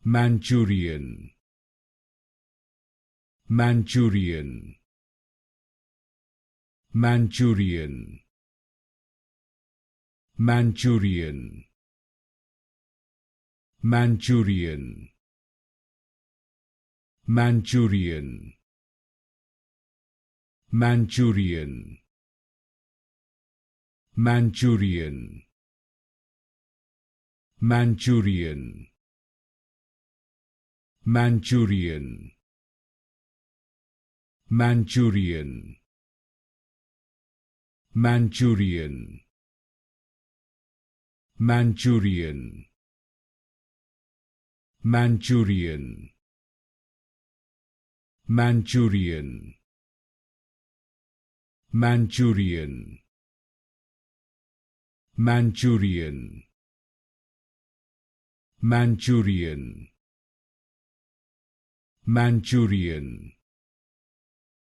Manchurian, Manchurian, Manchurian, Manchurian, Manchurian, Manchurian, Manchurian, Manchurian, Manchurian, Manchurian, Manchurian, Manchurian, Manchurian, Manchurian, Manchurian, Manchurian, Manchurian, Manchurian, Manchurian,